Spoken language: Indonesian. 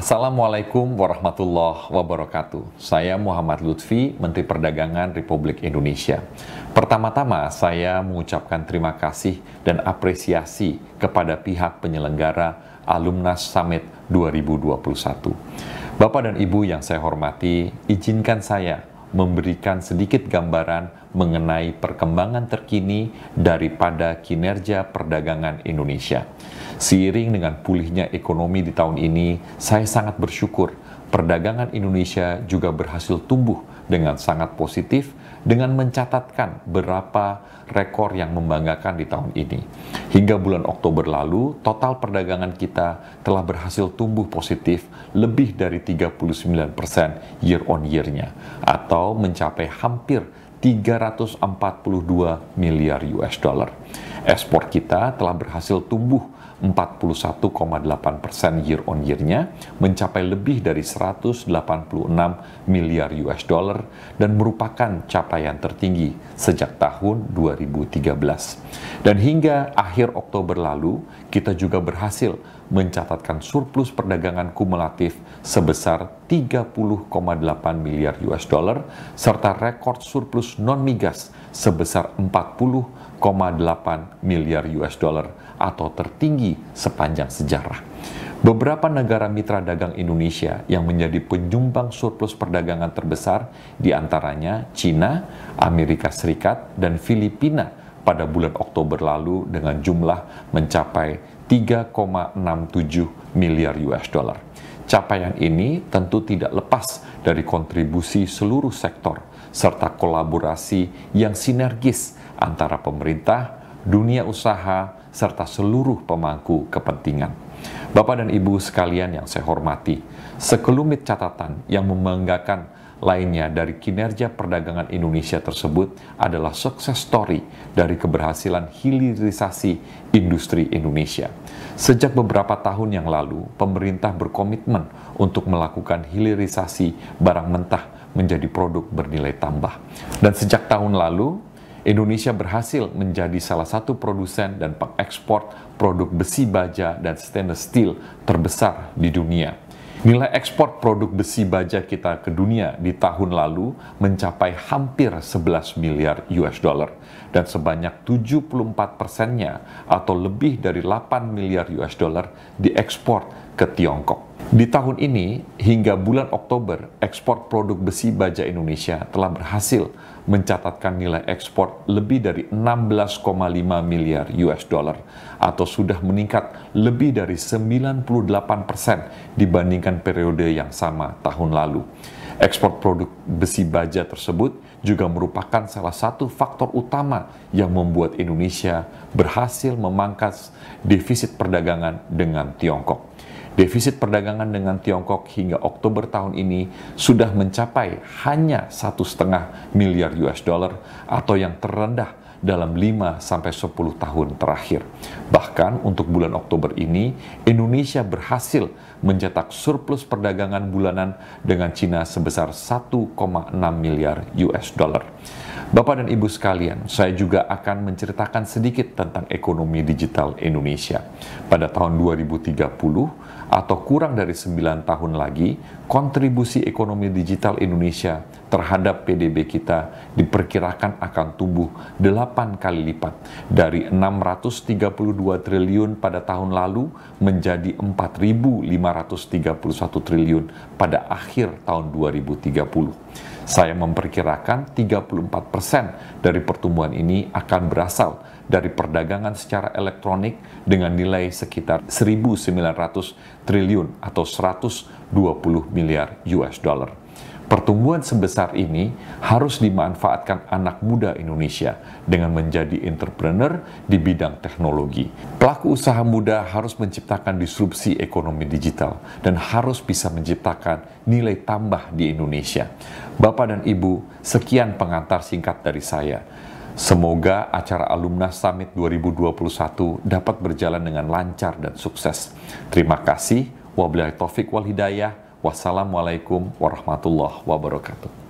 Assalamualaikum warahmatullahi wabarakatuh. Saya Muhammad Lutfi, Menteri Perdagangan Republik Indonesia. Pertama-tama, saya mengucapkan terima kasih dan apresiasi kepada pihak penyelenggara Alumnas Summit 2021. Bapak dan Ibu yang saya hormati, izinkan saya memberikan sedikit gambaran mengenai perkembangan terkini daripada kinerja perdagangan Indonesia. Seiring dengan pulihnya ekonomi di tahun ini, saya sangat bersyukur perdagangan Indonesia juga berhasil tumbuh dengan sangat positif dengan mencatatkan beberapa rekor yang membanggakan di tahun ini. Hingga bulan Oktober lalu, total perdagangan kita telah berhasil tumbuh positif lebih dari 39% year on year-nya, atau mencapai hampir 342 miliar US dollar. Ekspor kita telah berhasil tumbuh 41,8% year on year-nya, mencapai lebih dari 186 miliar US dollar dan merupakan capaian tertinggi sejak tahun 2013. Dan hingga akhir Oktober lalu, kita juga berhasil mencatatkan surplus perdagangan kumulatif sebesar 30,8 miliar US dollar serta rekor surplus non-migas sebesar 40,8 miliar US dollar atau tertinggi sepanjang sejarah. Beberapa negara mitra dagang Indonesia yang menjadi penyumbang surplus perdagangan terbesar diantaranya China, Amerika Serikat, dan Filipina pada bulan Oktober lalu dengan jumlah mencapai 3,67 miliar US dollar. Capaian ini tentu tidak lepas dari kontribusi seluruh sektor serta kolaborasi yang sinergis antara pemerintah, dunia usaha, serta seluruh pemangku kepentingan. Bapak dan Ibu sekalian yang saya hormati, sekelumit catatan yang membanggakan lainnya dari kinerja perdagangan Indonesia tersebut adalah sukses story dari keberhasilan hilirisasi industri Indonesia. Sejak beberapa tahun yang lalu, pemerintah berkomitmen untuk melakukan hilirisasi barang mentah menjadi produk bernilai tambah. Dan sejak tahun lalu, Indonesia berhasil menjadi salah satu produsen dan pengekspor produk besi baja dan stainless steel terbesar di dunia. Nilai ekspor produk besi baja kita ke dunia di tahun lalu mencapai hampir 11 miliar US dollar dan sebanyak 74%-nya atau lebih dari 8 miliar US dollar diekspor ke Tiongkok. Di tahun ini, hingga bulan Oktober, ekspor produk besi baja Indonesia telah berhasil mencatatkan nilai ekspor lebih dari 16,5 miliar US dollar atau sudah meningkat lebih dari 98% dibandingkan periode yang sama tahun lalu. Ekspor produk besi baja tersebut juga merupakan salah satu faktor utama yang membuat Indonesia berhasil memangkas defisit perdagangan dengan Tiongkok. Defisit perdagangan dengan Tiongkok hingga Oktober tahun ini sudah mencapai hanya 1,5 miliar US dollar atau yang terendah dalam 5-10 tahun terakhir. Bahkan untuk bulan Oktober ini, Indonesia berhasil mencetak surplus perdagangan bulanan dengan Cina sebesar 1,6 miliar US dollar. Bapak dan Ibu sekalian, saya juga akan menceritakan sedikit tentang ekonomi digital Indonesia. Pada tahun 2030, atau kurang dari 9 tahun lagi, kontribusi ekonomi digital Indonesia terhadap PDB kita diperkirakan akan tumbuh 8 kali lipat dari 632 triliun pada tahun lalu menjadi 4.531 triliun pada akhir tahun 2030. Saya memperkirakan 34% dari pertumbuhan ini akan berasal dari perdagangan secara elektronik dengan nilai sekitar 1.900 triliun atau 120 miliar US dollar. Pertumbuhan sebesar ini harus dimanfaatkan anak muda Indonesia dengan menjadi entrepreneur di bidang teknologi. Pelaku usaha muda harus menciptakan disrupsi ekonomi digital dan harus bisa menciptakan nilai tambah di Indonesia. Bapak dan Ibu, sekian pengantar singkat dari saya. Semoga acara Alumnas Summit 2021 dapat berjalan dengan lancar dan sukses. Terima kasih. Wabillahi taufik wal hidayah. Wassalamualaikum warahmatullahi wabarakatuh.